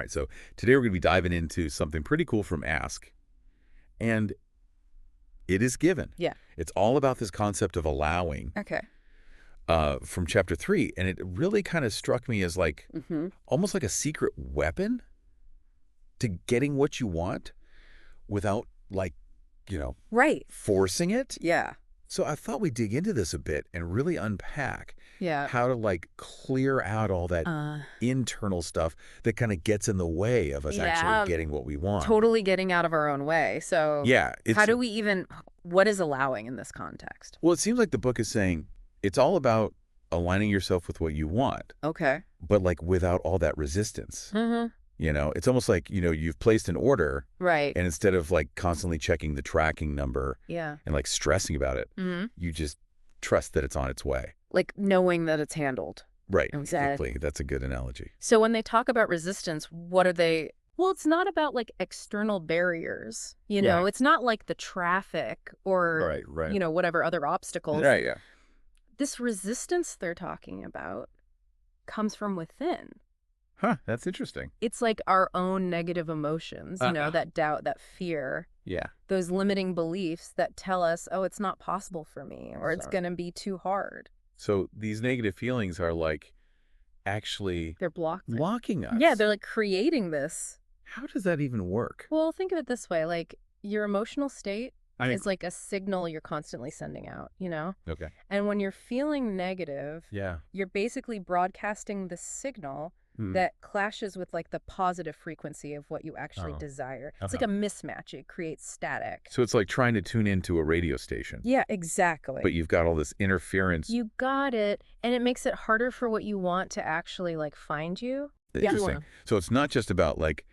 right, so today we're going to be diving into something pretty cool from Ask, and it is given. Yeah. It's all about this concept of allowing Okay. from chapter 3, and it really kind of struck me as like almost like a secret weapon to getting what you want without like, Right. forcing it. Yeah. So I thought we'd dig into this a bit and really unpack Yeah. how to like clear out all that internal stuff that kind of gets in the way of us actually getting what we want. Totally getting out of our own way. So Yeah. how do we even, what is allowing in this context? Well, it seems like the book is saying it's all about aligning yourself with what you want. Okay. But like without all that resistance. Mm-hmm. It's almost like, you've placed an order. Right. And instead of like constantly checking the tracking number Yeah. and like stressing about it, you just trust that it's on its way. Like knowing that it's handled. Right. Exactly. That's a good analogy. So when they talk about resistance, what are they? Well, it's not about like external barriers, Yeah. It's not like the traffic or, Right. Whatever other obstacles. Right, yeah. This resistance they're talking about comes from within. Huh, that's interesting. It's like our own negative emotions, that doubt, that fear. Yeah. Those limiting beliefs that tell us, oh, it's not possible for me, or it's going to be too hard. So these negative feelings are like actually They're blocking us. Yeah, they're like creating this. How does that even work? Well, think of it this way. Like your emotional state is like a signal you're constantly sending out, Okay. And when you're feeling negative, Yeah. you're basically broadcasting this signal that clashes with like the positive frequency of what you actually desire. It's like a mismatch. It creates static. So it's like trying to tune into a radio station. Yeah, exactly. But you've got all this interference. You got it. And it makes it harder for what you want to actually like find you. Interesting. So it's not just about like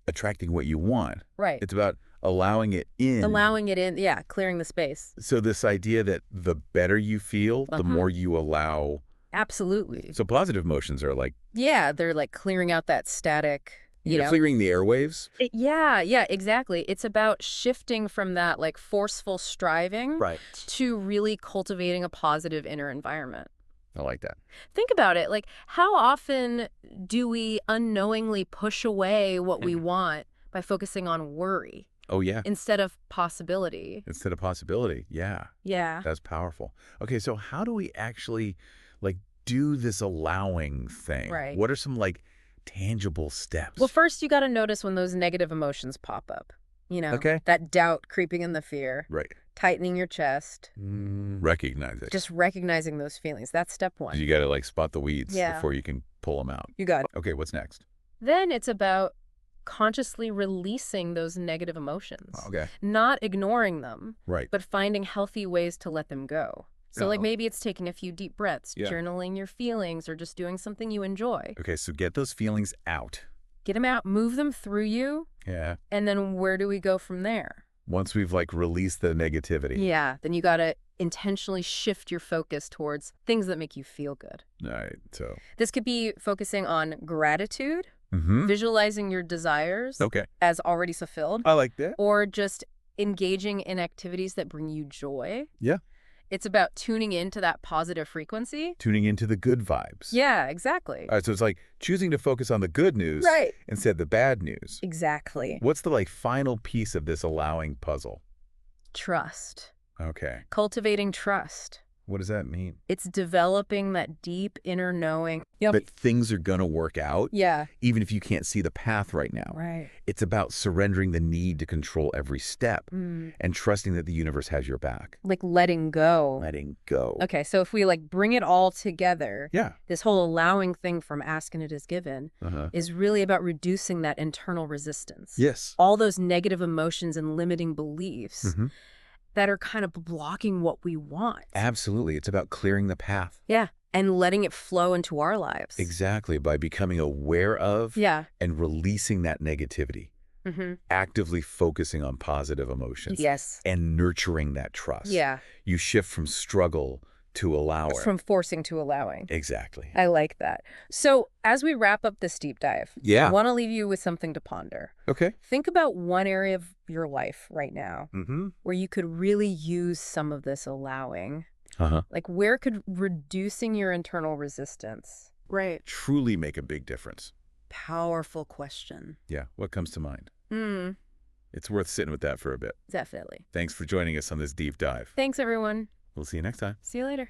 attracting what you want. Right. It's about allowing it in. Allowing it in. Yeah. Clearing the space. So this idea that the better you feel, the more you allow. Absolutely. So positive emotions are like. Yeah. They're like clearing out that static, clearing the airwaves. Yeah, exactly. It's about shifting from that like forceful striving to really cultivating a positive inner environment. I like that. Think about it. Like, how often do we unknowingly push away what we want by focusing on worry? Oh, yeah. Instead of possibility. Yeah. Yeah. That's powerful. Okay, so how do we actually like do this allowing thing? Right. What are some like tangible steps? Well, first you got to notice when those negative emotions pop up. Okay. That doubt creeping in the fear. Right. Tightening your chest. Recognize it. Just recognizing those feelings. That's step one. You got to like spot the weeds Yeah. before you can pull them out. You got it. Okay, what's next? Then it's about consciously releasing those negative emotions. Okay. Not ignoring them, Right. but finding healthy ways to let them go. So like maybe it's taking a few deep breaths, journaling your feelings, or just doing something you enjoy. Okay, so get those feelings out. Get them out, move them through you. Yeah. And then where do we go from there? Once we've like released the negativity. Yeah, then you got to intentionally shift your focus towards things that make you feel good. All right, so. This could be focusing on gratitude, visualizing your desires as already fulfilled. I like that. Or just engaging in activities that bring you joy. Yeah. It's about tuning into that positive frequency. Tuning into the good vibes. Yeah, exactly. All right, so it's like choosing to focus on the good news instead of the bad news. Exactly. What's the like final piece of this allowing puzzle? Trust. Okay. Cultivating trust. What does that mean? It's developing that deep inner knowing. That things are going to work out. Yeah. Even if you can't see the path right now. Right. It's about surrendering the need to control every step and trusting that the universe has your back. Like letting go. Letting go. Okay, so if we like bring it all together, Yeah. this whole allowing thing from ask and it is given is really about reducing that internal resistance. Yes. All those negative emotions and limiting beliefs that are kind of blocking what we want. Absolutely. It's about clearing the path. Yeah. And letting it flow into our lives. Exactly. By becoming aware of and releasing that negativity. Actively focusing on positive emotions. Yes. And nurturing that trust. Yeah. You shift from struggle to allowing. From forcing to allowing. Exactly. I like that. So as we wrap up this deep dive, I want to leave you with something to ponder. Okay. Think about one area of your life right now where you could really use some of this allowing. Like where could reducing your internal resistance truly make a big difference? powerful question. Yeah. What comes to mind? Mm, It's worth sitting with that for a bit. definitely. Thanks for joining us on this deep dive. Thanks, everyone. We'll see you next time. See you later.